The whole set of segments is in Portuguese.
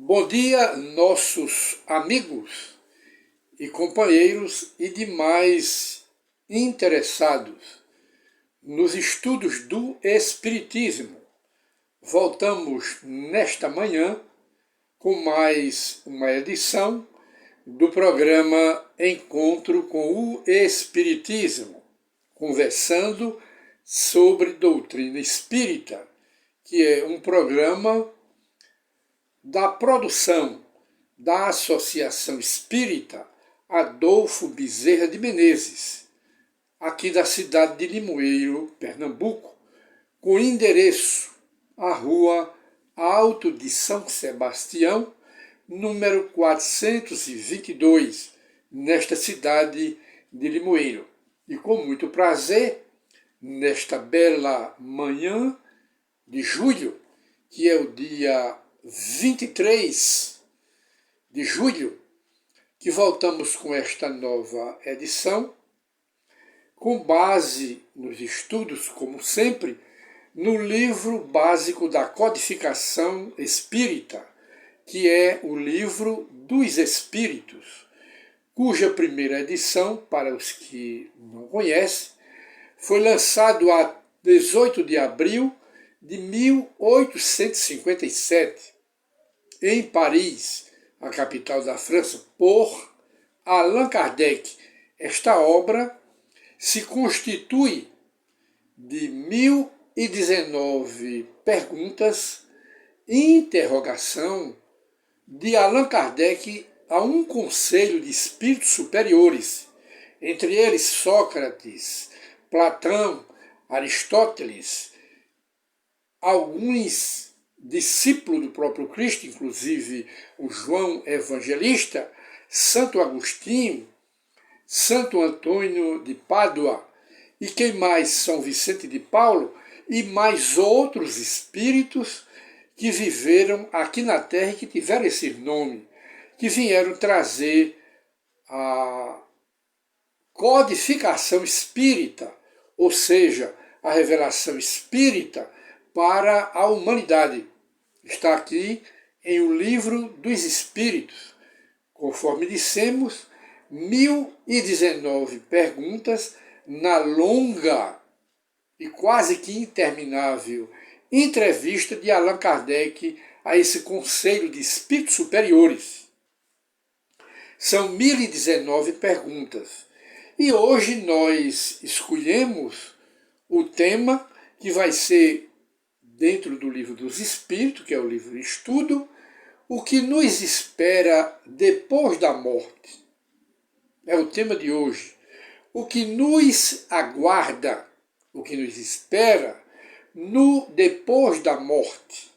Bom dia, nossos amigos e companheiros e demais interessados nos estudos do Espiritismo. Voltamos nesta manhã com mais uma edição do programa Encontro com o Espiritismo, conversando sobre doutrina espírita, que é um programa da produção da Associação Espírita Adolfo Bezerra de Menezes, aqui da cidade de Limoeiro, Pernambuco, com endereço à Rua Alto de São Sebastião, número 422, nesta cidade de Limoeiro. E com muito prazer, nesta bela manhã de julho, que é o dia 23 de julho, que voltamos com esta nova edição, com base nos estudos, como sempre, no livro básico da codificação espírita, que é o Livro dos Espíritos, cuja primeira edição, para os que não conhecem, foi lançado a 18 de abril de 1857, em Paris, a capital da França, por Allan Kardec. Esta obra se constitui de 1019 perguntas e interrogação de Allan Kardec a um conselho de espíritos superiores, entre eles Sócrates, Platão, Aristóteles, alguns discípulos do próprio Cristo, inclusive o João Evangelista, Santo Agostinho, Santo Antônio de Pádua, e quem mais? São Vicente de Paulo, e mais outros espíritos que viveram aqui na Terra e que tiveram esse nome, que vieram trazer a codificação espírita, ou seja, a revelação espírita para a humanidade. Está aqui em O Livro dos Espíritos. Conforme dissemos, 1019 perguntas na longa e quase que interminável entrevista de Allan Kardec a esse Conselho de Espíritos Superiores. São 1019 perguntas. E hoje nós escolhemos o tema que vai ser, dentro do Livro dos Espíritos, que é o livro de estudo, o que nos espera depois da morte. É o tema de hoje. O que nos aguarda, o que nos espera no depois da morte.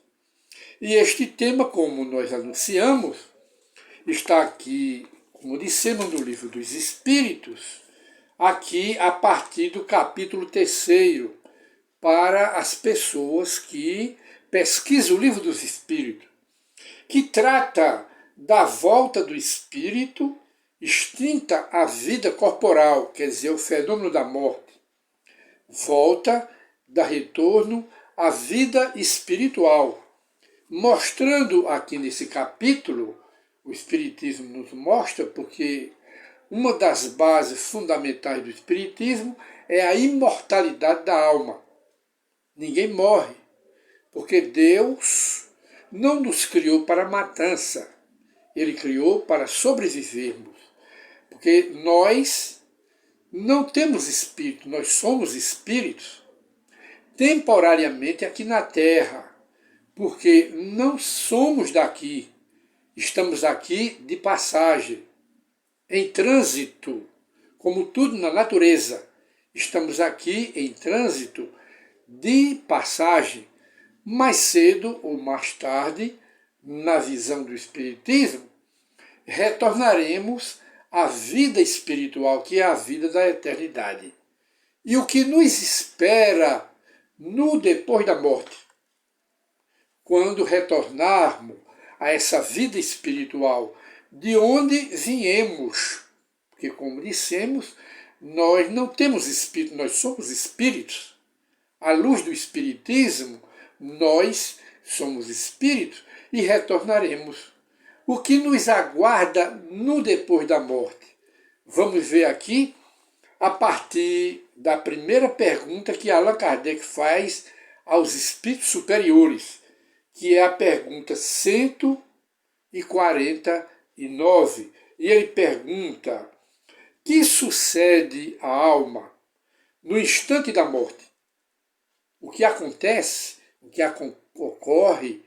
E este tema, como nós anunciamos, está aqui, como dissemos, no Livro dos Espíritos, aqui a partir do capítulo 3º, para as pessoas que pesquisam o Livro dos Espíritos, que trata da volta do espírito extinta à vida corporal, quer dizer, o fenômeno da morte. Volta, dá retorno à vida espiritual, mostrando aqui nesse capítulo, o Espiritismo nos mostra, porque uma das bases fundamentais do Espiritismo é a imortalidade da alma. Ninguém morre, porque Deus não nos criou para matança, Ele criou para sobrevivermos. Porque nós não temos espírito, nós somos espíritos temporariamente aqui na Terra, porque não somos daqui, estamos aqui de passagem, em trânsito, como tudo na natureza. Estamos aqui em trânsito de passagem. Mais cedo ou mais tarde, na visão do Espiritismo, retornaremos à vida espiritual, que é a vida da eternidade. E o que nos espera no depois da morte? Quando retornarmos a essa vida espiritual, de onde viemos, porque, como dissemos, nós não temos espírito, nós somos espíritos. À luz do Espiritismo, nós somos espíritos e retornaremos O que nos aguarda no depois da morte? Vamos ver aqui a partir da primeira pergunta que Allan Kardec faz aos espíritos superiores, que é a pergunta 149. E ele pergunta: que sucede à alma no instante da morte? O que acontece, o que ocorre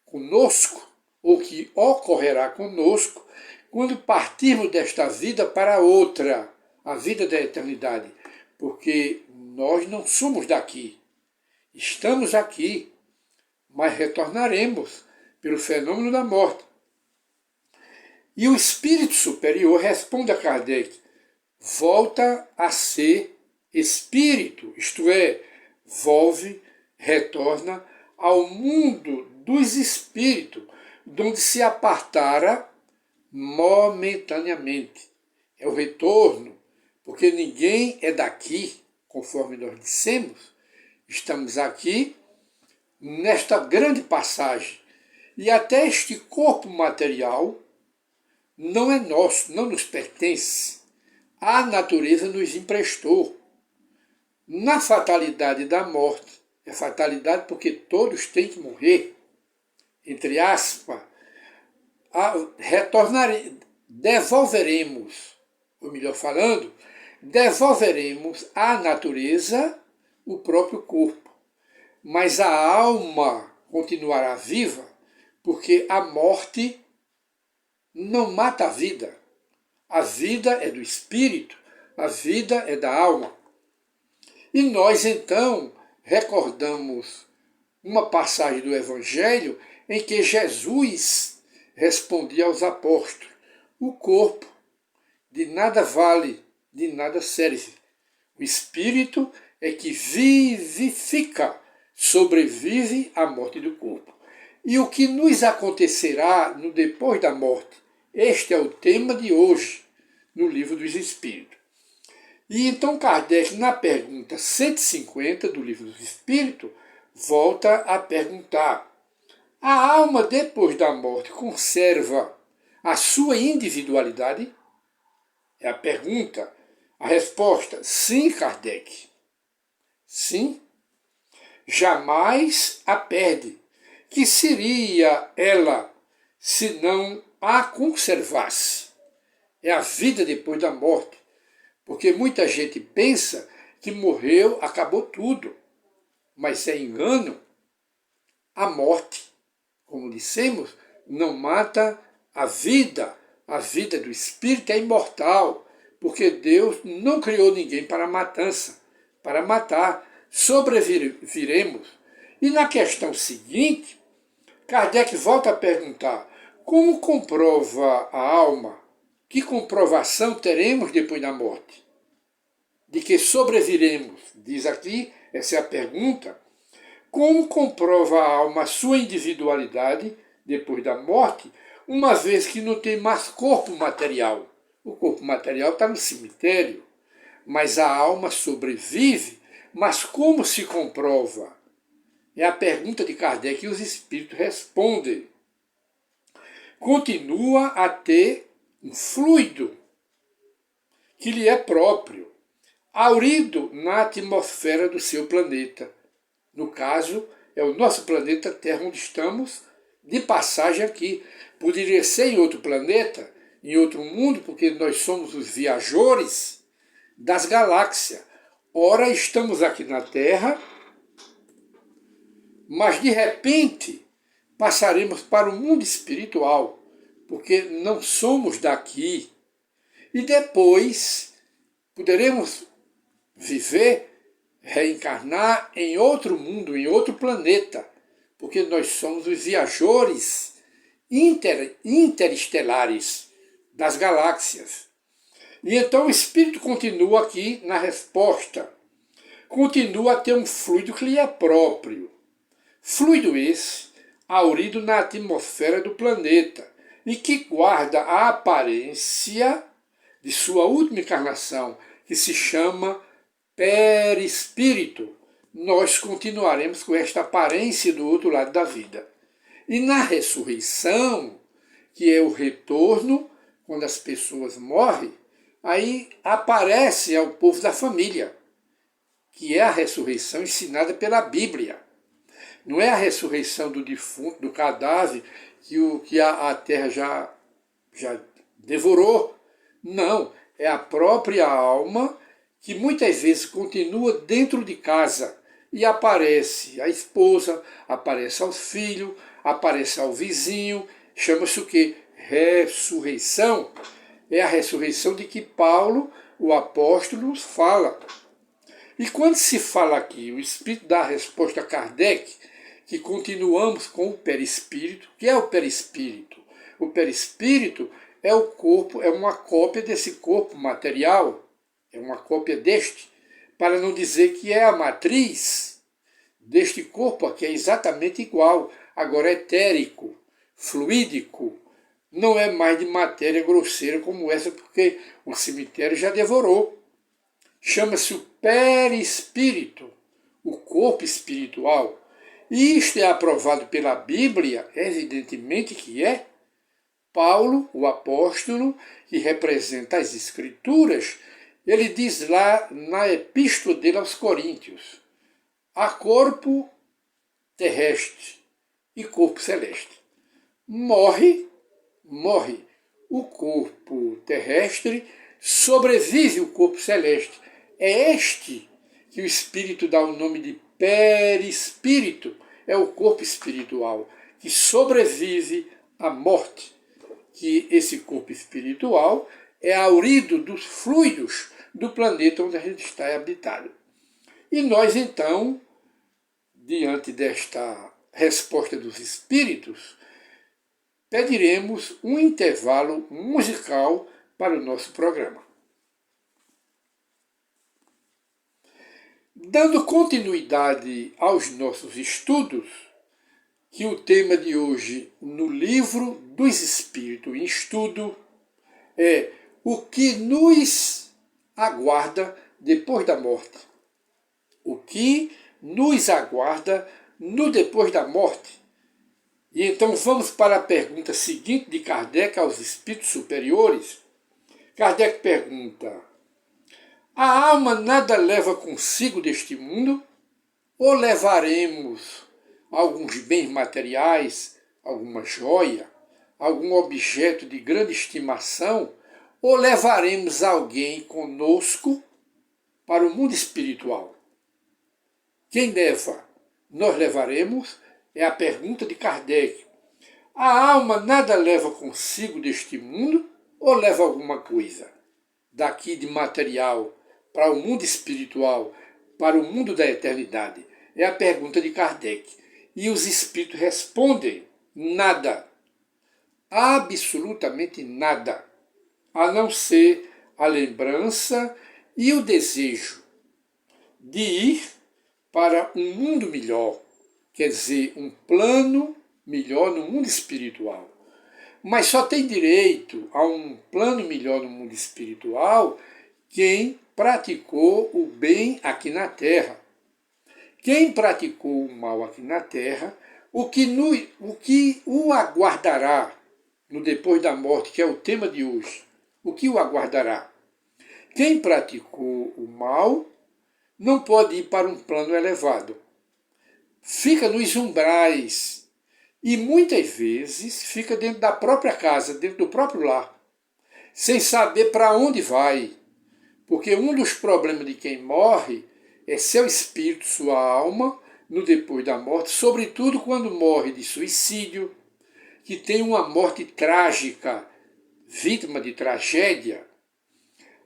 conosco, ou que ocorrerá conosco, quando partirmos desta vida para outra, a vida da eternidade. Porque nós não somos daqui. Estamos aqui, mas retornaremos pelo fenômeno da morte. E o espírito superior responde a Kardec: volta a ser espírito, isto é, volve, retorna ao mundo dos espíritos, de onde se apartara momentaneamente. É o retorno, porque ninguém é daqui, conforme nós dissemos. Estamos aqui nesta grande passagem. E até este corpo material não é nosso, não nos pertence. A natureza nos emprestou. Na fatalidade da morte, é fatalidade porque todos têm que morrer, entre aspas, devolveremos, ou melhor falando, devolveremos à natureza o próprio corpo. Mas a alma continuará viva, porque a morte não mata a vida. A vida é do espírito, a vida é da alma. E nós, então, recordamos uma passagem do Evangelho em que Jesus respondia aos apóstolos: o corpo de nada vale, de nada serve. O espírito é que vivifica, sobrevive à morte do corpo. E o que nos acontecerá no depois da morte? Este é o tema de hoje, no Livro dos Espíritos. E então Kardec, na pergunta 150 do Livro dos Espíritos, volta a perguntar: a alma depois da morte conserva a sua individualidade? É a pergunta. A resposta: sim, Kardec. Sim. Jamais a perde. Que seria ela se não a conservasse? É a vida depois da morte. Porque muita gente pensa que morreu, acabou tudo. Mas é engano. A morte, como dissemos, não mata a vida. A vida do espírito é imortal, porque Deus não criou ninguém para a matança, para matar. Sobreviveremos. E na questão seguinte, Kardec volta a perguntar: como comprova a alma? Que comprovação teremos depois da morte? De que sobreviremos? Diz aqui, essa é a pergunta. Como comprova a alma a sua individualidade depois da morte, uma vez que não tem mais corpo material? O corpo material está no cemitério, mas a alma sobrevive. Mas como se comprova? É a pergunta de Kardec e os espíritos respondem. Continua a ter um fluido que lhe é próprio, haurido na atmosfera do seu planeta. No caso, é o nosso planeta Terra, onde estamos de passagem aqui. Poderia ser em outro planeta, em outro mundo, porque nós somos os viajores das galáxias. Ora, estamos aqui na Terra, mas de repente passaremos para o mundo espiritual, porque não somos daqui. E depois poderemos viver, reencarnar em outro mundo, em outro planeta, porque nós somos os viajores interestelares das galáxias. E então o espírito continua aqui na resposta. Continua a ter um fluido que lhe é próprio. Fluido esse, haurido na atmosfera do planeta, e que guarda a aparência de sua última encarnação, que se chama perispírito. Nós continuaremos com esta aparência do outro lado da vida. E na ressurreição, que é o retorno, quando as pessoas morrem, aí aparece ao povo da família, que é a ressurreição ensinada pela Bíblia. Não é a ressurreição do defunto, do cadáver, que a terra já devorou. Não, é a própria alma que muitas vezes continua dentro de casa e aparece à esposa, aparece ao filho, aparece ao vizinho. Chama-se o quê? Ressurreição. É a ressurreição de que Paulo, o apóstolo, nos fala. E quando se fala aqui, o Espírito dá a resposta a Kardec, que continuamos com o perispírito. O que é o perispírito? O perispírito é o corpo, é uma cópia desse corpo material, é uma cópia deste, para não dizer que é a matriz deste corpo aqui, é exatamente igual, agora etérico, fluídico, não é mais de matéria grosseira como essa, porque o cemitério já devorou. Chama-se o perispírito, o corpo espiritual. E isto é aprovado pela Bíblia, evidentemente que é. Paulo, o apóstolo, que representa as Escrituras, ele diz lá na epístola dele aos Coríntios: há corpo terrestre e corpo celeste. Morre o corpo terrestre, sobrevive o corpo celeste. É este que o Espírito dá o nome de perispírito, é o corpo espiritual, que sobrevive à morte, que esse corpo espiritual é aurido dos fluidos do planeta onde a gente está habitado. E nós, então, diante desta resposta dos espíritos, pediremos um intervalo musical para o nosso programa. Dando continuidade aos nossos estudos, que o tema de hoje no Livro dos Espíritos em Estudo é o que nos aguarda depois da morte. O que nos aguarda no depois da morte. E então vamos para a pergunta seguinte de Kardec aos espíritos superiores. Kardec pergunta: a alma nada leva consigo deste mundo? Ou levaremos alguns bens materiais, alguma joia, algum objeto de grande estimação? Ou levaremos alguém conosco para o mundo espiritual? Quem leva? Nós levaremos? É a pergunta de Kardec. A alma nada leva consigo deste mundo ou leva alguma coisa daqui de material para o mundo espiritual, para o mundo da eternidade? É a pergunta de Kardec. E os espíritos respondem: nada. Absolutamente nada. A não ser a lembrança e o desejo de ir para um mundo melhor, quer dizer, um plano melhor no mundo espiritual. Mas só tem direito a um plano melhor no mundo espiritual quem praticou o bem aqui na Terra. Quem praticou o mal aqui na Terra, o que o aguardará no depois da morte, que é o tema de hoje, o que o aguardará? Quem praticou o mal não pode ir para um plano elevado. Fica nos umbrais e muitas vezes fica dentro da própria casa, dentro do próprio lar, sem saber para onde vai. Porque um dos problemas de quem morre é seu espírito, sua alma, no depois da morte, sobretudo quando morre de suicídio, que tem uma morte trágica, vítima de tragédia.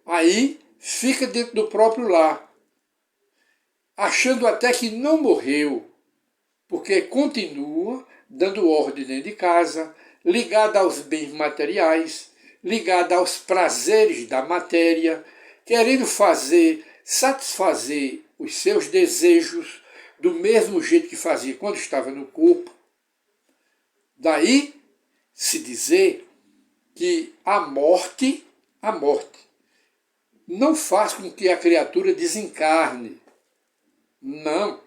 Aí fica dentro do próprio lar, achando até que não morreu, porque continua dando ordem dentro de casa, ligada aos bens materiais, ligada aos prazeres da matéria, querendo satisfazer os seus desejos do mesmo jeito que fazia quando estava no corpo. Daí se dizer que a morte não faz com que a criatura desencarne. Não.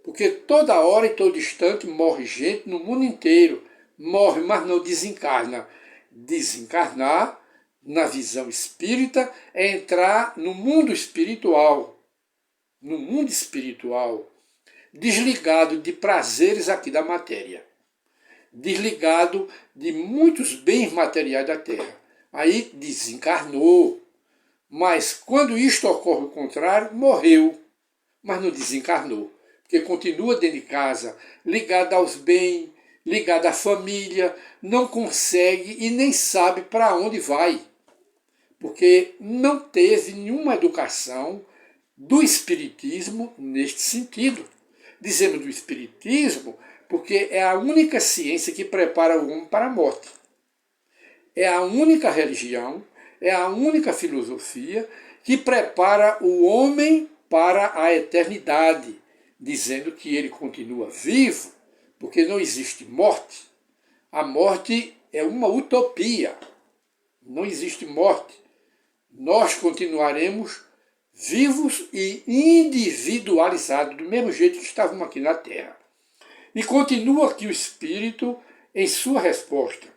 Porque toda hora e todo instante morre gente no mundo inteiro, morre, mas não desencarna. Desencarnar, na visão espírita, é entrar no mundo espiritual. No mundo espiritual, desligado de prazeres aqui da matéria. Desligado de muitos bens materiais da Terra. Aí desencarnou. Mas quando isto ocorre o contrário, morreu, mas não desencarnou. Porque continua dentro de casa, ligado aos bens, ligado à família, não consegue e nem sabe para onde vai. Porque não teve nenhuma educação do Espiritismo neste sentido. Dizemos do Espiritismo porque é a única ciência que prepara o homem para a morte. É a única religião, é a única filosofia que prepara o homem para a eternidade, dizendo que ele continua vivo, porque não existe morte. A morte é uma utopia. Não existe morte. Nós continuaremos vivos e individualizados, do mesmo jeito que estávamos aqui na Terra. E continua aqui o Espírito em sua resposta.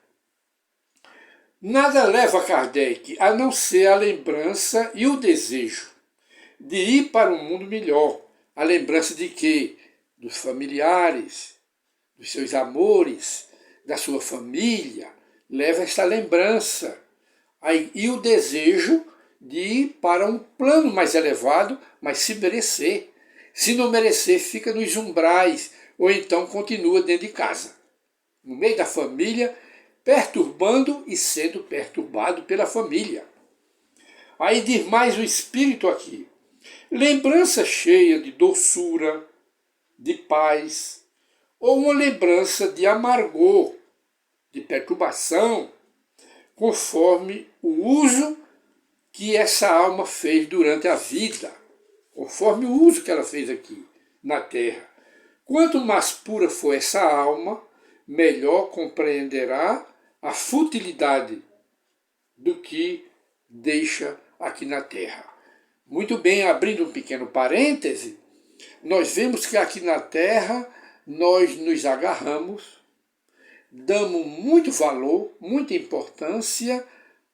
Nada leva Kardec a não ser a lembrança e o desejo de ir para um mundo melhor. A lembrança de quê? Dos familiares, dos seus amores, da sua família. Leva esta lembrança. E o desejo de ir para um plano mais elevado, mas se merecer. Se não merecer, fica nos umbrais, ou então continua dentro de casa, no meio da família, perturbando e sendo perturbado pela família. Aí diz mais o Espírito aqui. Lembrança cheia de doçura, de paz, ou uma lembrança de amargor, de perturbação, conforme o uso que essa alma fez durante a vida, conforme o uso que ela fez aqui na Terra. Quanto mais pura for essa alma, melhor compreenderá a futilidade do que deixa aqui na Terra. Muito bem, abrindo um pequeno parêntese, nós vemos que aqui na Terra nós nos agarramos, damos muito valor, muita importância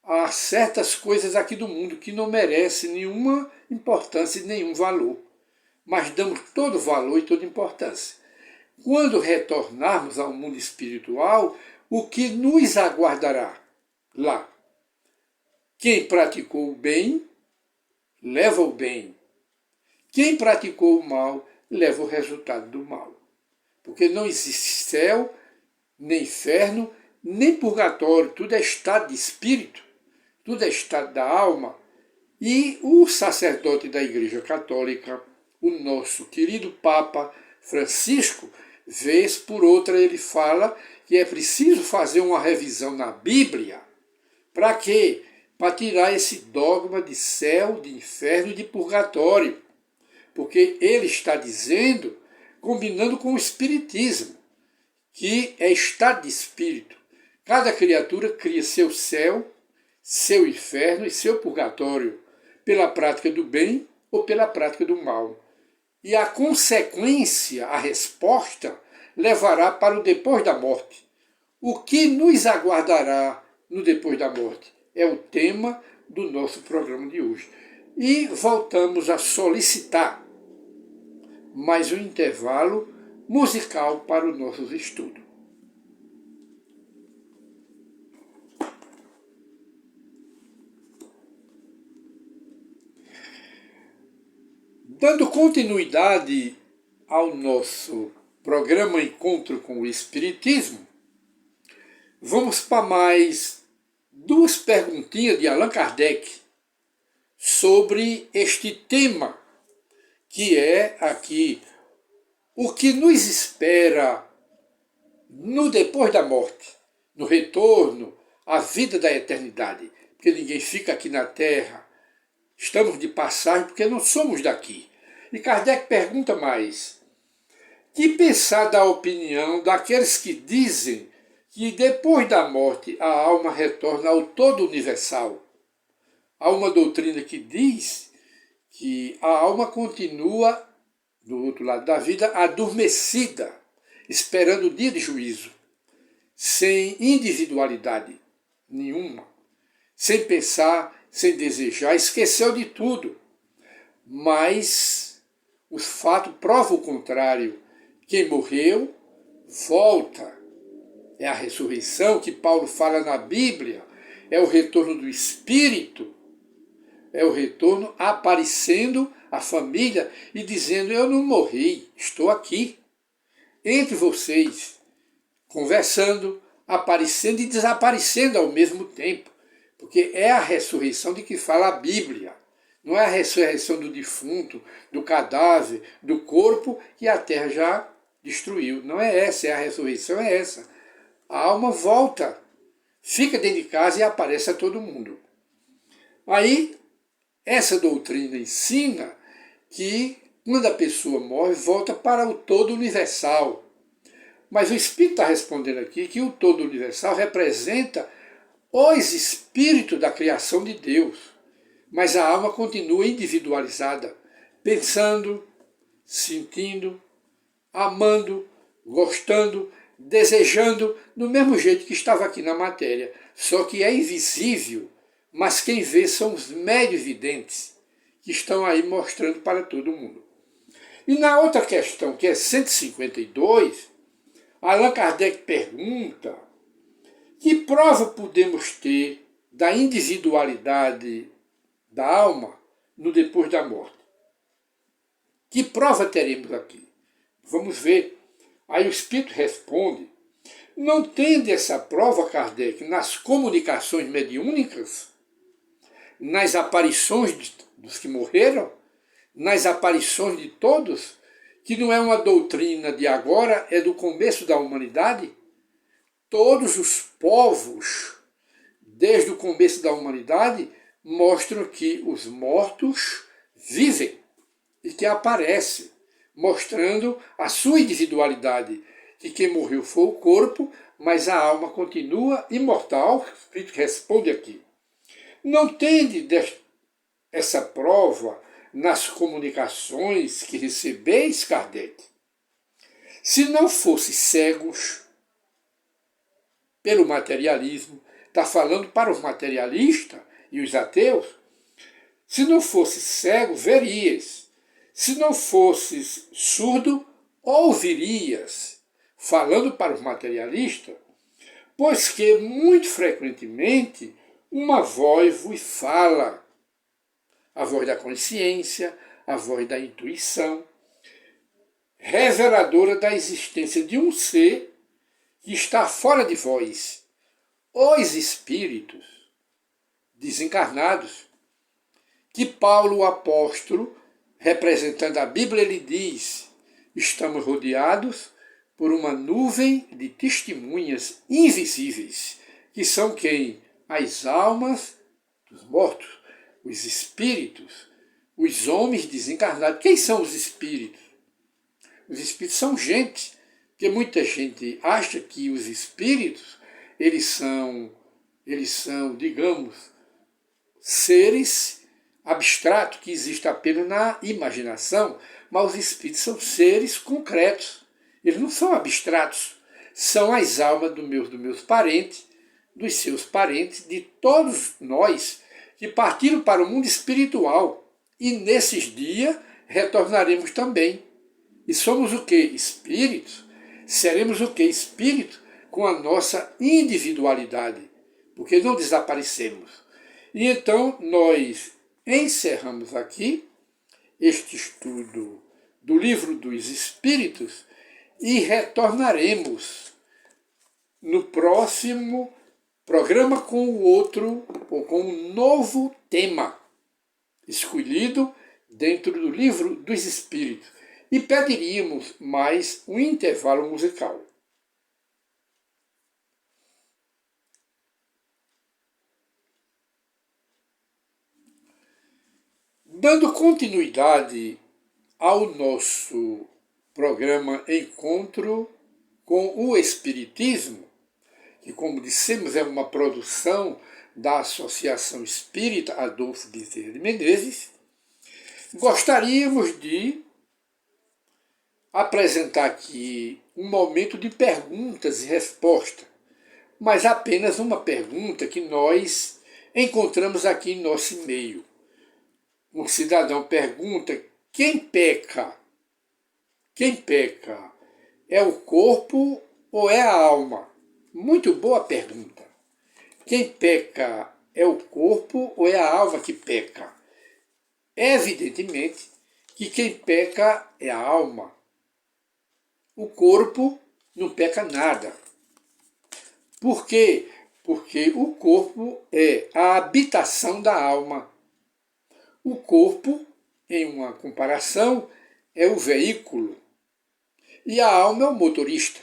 a certas coisas aqui do mundo que não merecem nenhuma importância e nenhum valor. Mas damos todo valor e toda importância. Quando retornarmos ao mundo espiritual, o que nos aguardará lá? Quem praticou o bem, leva o bem. Quem praticou o mal, leva o resultado do mal. Porque não existe céu, nem inferno, nem purgatório. Tudo é estado de espírito, tudo é estado da alma. E o sacerdote da Igreja Católica, o nosso querido Papa Francisco, vez por outra ele fala que é preciso fazer uma revisão na Bíblia. Para quê? Para tirar esse dogma de céu, de inferno e de purgatório. Porque ele está dizendo, combinando com o Espiritismo, que é estado de espírito. Cada criatura cria seu céu, seu inferno e seu purgatório, pela prática do bem ou pela prática do mal. E a consequência, a resposta, levará para o depois da morte. O que nos aguardará no depois da morte é o tema do nosso programa de hoje. E voltamos a solicitar mais um intervalo musical para os nossos estudos. Dando continuidade ao nosso programa Encontro com o Espiritismo, vamos para mais duas perguntinhas de Allan Kardec sobre este tema, que é aqui o que nos espera no depois da morte, no retorno à vida da eternidade, porque ninguém fica aqui na Terra. Estamos de passagem porque não somos daqui. E Kardec pergunta mais: que pensar da opinião daqueles que dizem que depois da morte a alma retorna ao todo universal? Há uma doutrina que diz que a alma continua, do outro lado da vida, adormecida, esperando o dia de juízo. sem individualidade nenhuma, sem pensar, sem desejar, esqueceu de tudo. Mas o fato prova o contrário. Quem morreu, volta. É a ressurreição que Paulo fala na Bíblia, é o retorno do Espírito, é o retorno aparecendo à família e dizendo: eu não morri, estou aqui, entre vocês, conversando, aparecendo e desaparecendo ao mesmo tempo. Porque é a ressurreição de que fala a Bíblia. Não é a ressurreição do defunto, do cadáver, do corpo que a terra já destruiu. Não é essa, é a ressurreição, é essa. A alma volta, fica dentro de casa e aparece a todo mundo. Aí, essa doutrina ensina que quando a pessoa morre, volta para o todo universal. Mas o Espírito está respondendo aqui que o todo universal representa os espíritos da criação de Deus. Mas a alma continua individualizada, pensando, sentindo, amando, gostando, desejando, do mesmo jeito que estava aqui na matéria. Só que é invisível, mas quem vê são os médios videntes, que estão aí mostrando para todo mundo. E na outra questão, que é 152, Allan Kardec pergunta: que prova podemos ter da individualidade da alma no depois da morte? Que prova teremos aqui? Vamos ver. Aí o Espírito responde: não tende essa prova, Kardec, nas comunicações mediúnicas, nas aparições dos que morreram, nas aparições de todos, que não é uma doutrina de agora, é do começo da humanidade? Todos os povos, desde o começo da humanidade, mostram que os mortos vivem e que aparecem, mostrando a sua individualidade, que quem morreu foi o corpo, mas a alma continua imortal. O Espírito responde aqui: não tende essa prova nas comunicações que recebeis, Kardec? Se não fosse cegos pelo materialismo, está falando para os materialistas e os ateus, se não fosse cego, verias. Se não fosses surdo, ouvirias. Falando para os materialistas, pois que muito frequentemente uma voz vos fala, a voz da consciência, a voz da intuição, reveladora da existência de um ser que está fora de vós, os espíritos desencarnados, que Paulo, o apóstolo, representando a Bíblia, ele diz: estamos rodeados por uma nuvem de testemunhas invisíveis, que são quem? As almas dos mortos, os espíritos, os homens desencarnados. Quem são os espíritos? Os espíritos são gente, porque muita gente acha que os espíritos, eles são, digamos, seres abstratos que existem apenas na imaginação, mas os espíritos são seres concretos. Eles não são abstratos, são as almas dos meus parentes, dos seus parentes, de todos nós que partiram para o mundo espiritual. E nesses dias retornaremos também. E somos o que? Espíritos. Seremos o que? Espírito com a nossa individualidade, porque não desaparecemos. E então nós encerramos aqui este estudo do Livro dos Espíritos e retornaremos no próximo programa com o outro, ou com um novo tema escolhido dentro do Livro dos Espíritos. E pediríamos mais um intervalo musical. Dando continuidade ao nosso programa Encontro com o Espiritismo, que, como dissemos, é uma produção da Associação Espírita Adolfo Bezerra de Menezes, gostaríamos de apresentar aqui um momento de perguntas e respostas, mas apenas uma pergunta que nós encontramos aqui em nosso meio. Um cidadão pergunta: quem peca? Quem peca? É o corpo ou é a alma? Muito boa pergunta. Quem peca é o corpo ou é a alma que peca? Evidentemente que quem peca é a alma. O corpo não peca nada. Por quê? Porque o corpo é a habitação da alma. O corpo, em uma comparação, é o veículo e a alma é o motorista.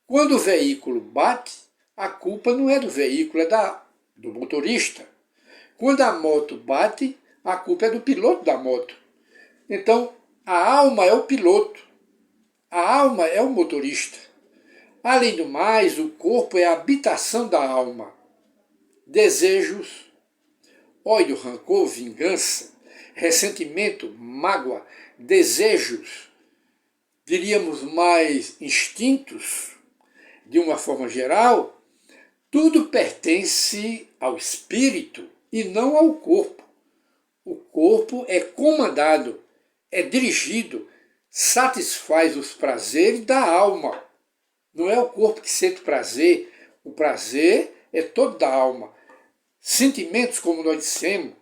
Quando o veículo bate, a culpa não é do veículo, é do motorista. Quando a moto bate, a culpa é do piloto da moto. Então, a alma é o piloto, a alma é o motorista. Além do mais, o corpo é a habitação da alma. Desejos, ódio, rancor, vingança, ressentimento, mágoa, desejos, diríamos mais instintos, de uma forma geral, tudo pertence ao espírito e não ao corpo. O corpo é comandado, é dirigido, satisfaz os prazeres da alma. Não é o corpo que sente prazer, o prazer é todo da alma. Sentimentos, como nós dissemos,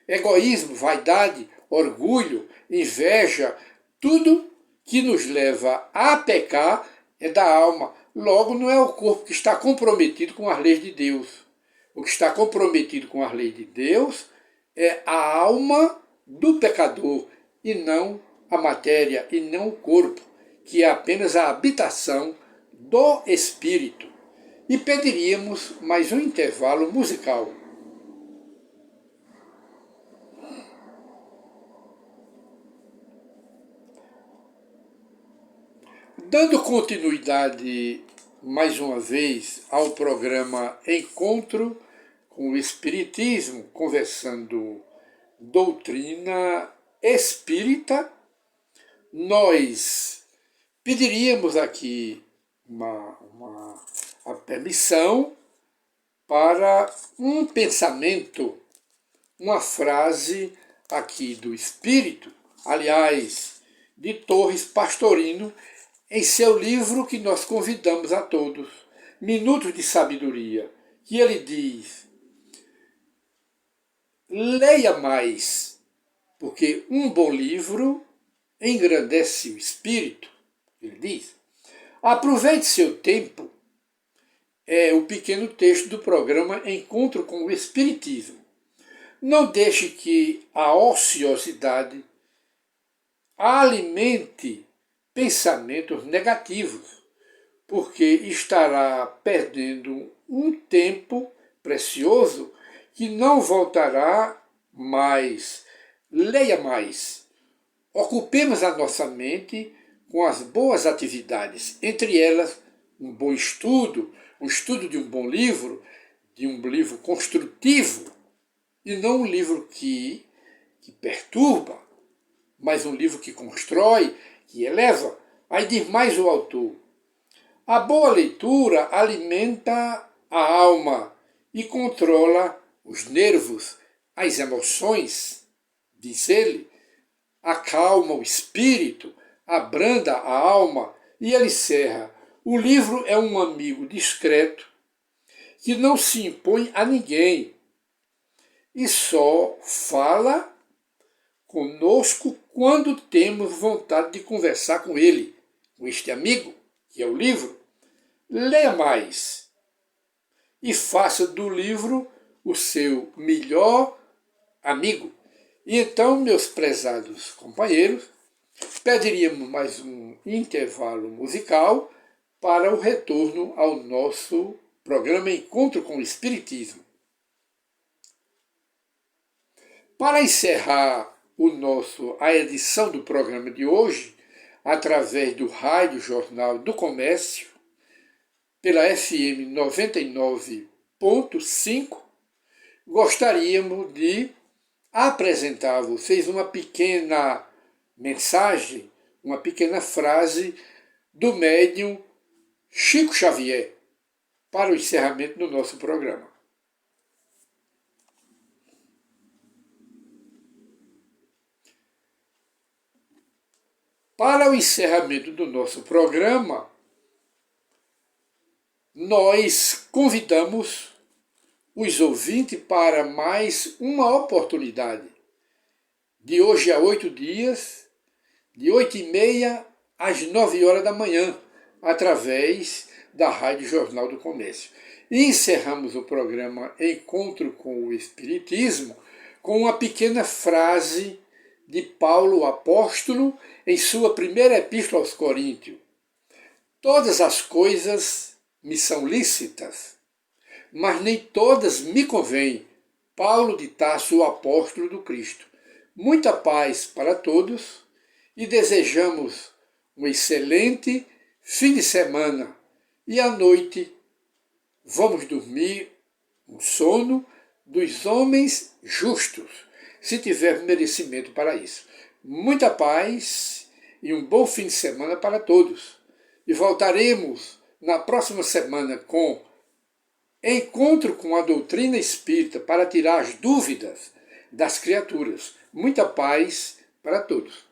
egoísmo, vaidade, orgulho, inveja, tudo que nos leva a pecar é da alma. Logo, não é o corpo que está comprometido com as leis de Deus. O que está comprometido com as leis de Deus é a alma do pecador e não a matéria e não o corpo, que é apenas a habitação do espírito. E pediríamos mais um intervalo musical. Dando continuidade mais uma vez ao programa Encontro com o Espiritismo, conversando doutrina espírita, nós pediríamos aqui a permissão para um pensamento, uma frase aqui do Espírito, aliás, de Torres Pastorino, em seu livro que nós convidamos a todos, Minutos de Sabedoria, que ele diz: leia mais, porque um bom livro engrandece o espírito. Ele diz: aproveite seu tempo. É o pequeno texto do programa Encontro com o Espiritismo. Não deixe que a ociosidade alimente pensamentos negativos, porque estará perdendo um tempo precioso que não voltará mais. Leia mais. Ocupemos a nossa mente com as boas atividades, entre elas um bom estudo, o estudo de um bom livro, de um livro construtivo, e não um livro que perturba, mas um livro que constrói, que eleva. Aí diz mais o autor: a boa leitura alimenta a alma e controla os nervos, as emoções, diz ele, acalma o espírito, abranda a alma, e ele encerra: o livro é um amigo discreto que não se impõe a ninguém e só fala conosco quando temos vontade de conversar com ele, com este amigo, que é o livro. Leia mais e faça do livro o seu melhor amigo. E então, meus prezados companheiros, pediríamos mais um intervalo musical para o retorno ao nosso programa Encontro com o Espiritismo. Para encerrar a edição do programa de hoje, através do Rádio Jornal do Comércio, pela FM 99.5, gostaríamos de apresentar a vocês uma pequena mensagem, uma pequena frase do médium Chico Xavier. para o encerramento do nosso programa. Para o encerramento do nosso programa, nós convidamos os ouvintes para mais uma oportunidade. De hoje a 8 dias, de 8h30 às 9 horas da manhã, através da Rádio Jornal do Comércio. E encerramos o programa Encontro com o Espiritismo com uma pequena frase de Paulo, apóstolo, em sua primeira epístola aos Coríntios. Todas as coisas me são lícitas, mas nem todas me convêm. Paulo de Tarso, o apóstolo do Cristo. Muita paz para todos e desejamos um excelente fim de semana. E à noite vamos dormir um sono dos homens justos, se tiver merecimento para isso. Muita paz e um bom fim de semana para todos. E voltaremos na próxima semana com Encontro com a Doutrina Espírita para tirar as dúvidas das criaturas. Muita paz para todos.